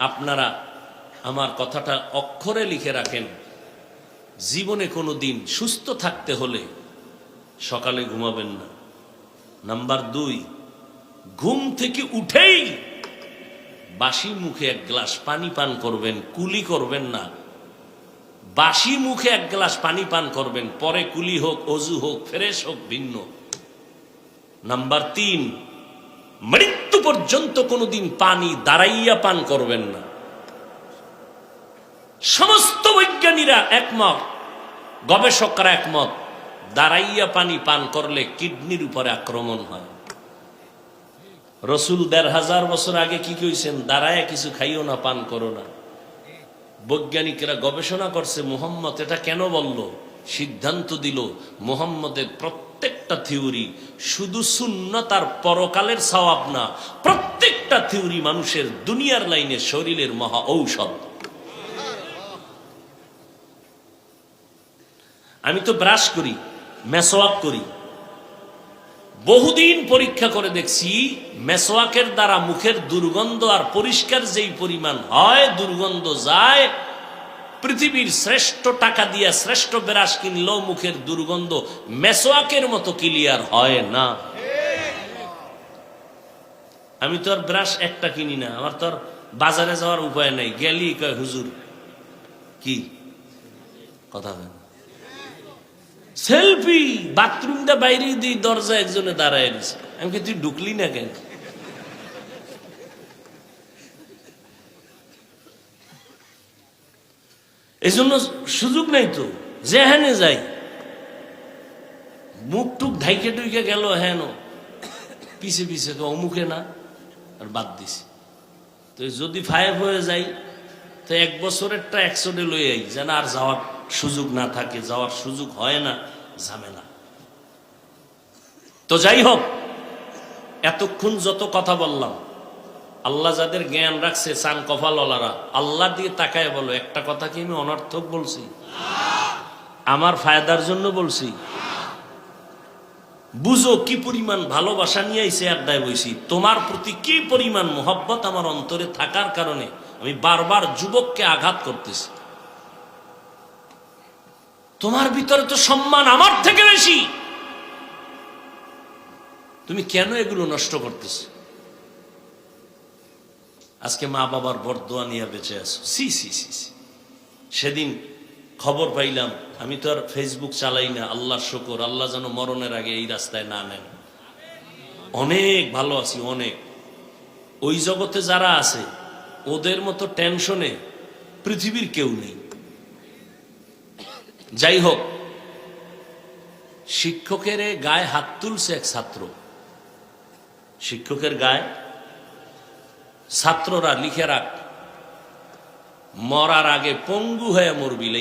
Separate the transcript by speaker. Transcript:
Speaker 1: আপনারা আমার কথাটা অক্ষরে লিখে রাখেন। জীবনে কোনো দিন সুস্থ থাকতে হলে সকালে ঘুমাবেন না। নাম্বার 2, ঘুম থেকে উঠেই বাসি মুখে এক গ্লাস পানি পান করবেন, কুলি করবেন না। বাসি মুখে এক গ্লাস পানি পান করবেন, পরে কুলি হোক, অজু হোক, ফ্রেশ হোক, ভিন্ন। নাম্বার 3, মৃত্যু পর্যন্ত কোনোদিন পানি দাঁড়াইয়া পান করবেন না। সমস্ত বৈজ্ঞানিকরা একমত, গবেষকরা একমত, দাঁড়াইয়া পানি পান করলে কিডনির উপরে আক্রমণ হয়। রসুল ১৫০০ বছর আগে কি কইছেন? দাঁড়ায় কিছু খাইও না, পান করো না। বৈজ্ঞানিকরা গবেষণা করছে, মুহাম্মদ এটা কেন বলল? সিদ্ধান্ত দিল মুহাম্মদের প্রত্যেকটা থিওরি শুধু সুন্নাত আর পরকালের সওয়াব না, প্রত্যেকটা থিওরি মানুষের দুনিয়ার লাইনে শরীরের মহা ঔষধ। আমি তো ব্রাশ করি, মেসওয়াক করি, বহুদিন পরীক্ষা করে দেখছি মেসওয়াকের দ্বারা মুখের দুর্গন্ধ আর পরিষ্কার যেই পরিমাণ হয়, দুর্গন্ধ যায়। পৃথিবীর শ্রেষ্ঠ টাকা দিয়ে শ্রেষ্ঠ ব্রাশ কিনলেও মুখের দুর্গন্ধ মেসওয়াকের মতো ক্লিয়ার হয় না। আমি তো আর ব্রাশ একটা কিনি না, আমার তো আর বাজারে যাওয়ার উপায় নাই। গেলি কয় হুজুর কি কথা হয়, সেলফি বাথরুমটা বাইরে দিই, দরজা একজনে দাঁড়ায় দিছে। আমি কি তুই ঢুকলি না কেন? এই জন্য সুযোগ নাই তো, যেখানে যাই মুখ টুক ঢাইকে টুইকে গেল, হেন পিছে পিছে তো অমুখে না, আর বাদ দিছি। তো যদি 5 হয়ে যাই তো 1 বছরেরটা 100 লই আই, যেন আর যাওয়ার সুযোগ না থাকে। যাওয়ার সুযোগ হয় না, ঝামেলা। তো যাই হোক, এতক্ষণ যত কথা বললাম, আল্লাহ যাদের জ্ঞান রাখছে, চান কপালওয়ালারা, আল্লাহ দিয়ে তাকায় বলো, একটা কথা কি আমি অনর্থক বলছি? আমার ফায়দার জন্য বলছি? বুঝো কি পরিমাণ ভালোবাসা নিয়ে আইসে আড্ডায় বইছি। তোমার প্রতি কি পরিমাণ মোহব্বত আমার অন্তরে থাকার কারণে আমি বারবার যুবককে আঘাত করতেছি। তোমার ভিতরে তো সম্মান আমার থেকে বেশি, তুমি কেন এগুলো নষ্ট করতেছো? আজকে মা বাবার বরদোয়া নিয়ে বেঁচে আছো। সি সি সি সি। সেদিন খবর পাইলাম, আমি তো আর ফেসবুক চালাই না, আল্লাহর শুকর, আল্লাহ যেন মরণের আগে এই রাস্তায় না নেন। অনেক ভালো আছি, অনেক। ওই জগতে যারা আছে ওদের মতো টেনশনে পৃথিবীর কেউ নেই। যাই হোক, শিক্ষকের গায়ে হাত তুলছে এক ছাত্র। শিক্ষকের গায়ে ছাত্ররা লিখে রাখ, মরার আগে পঙ্গু হয়ে মরবি।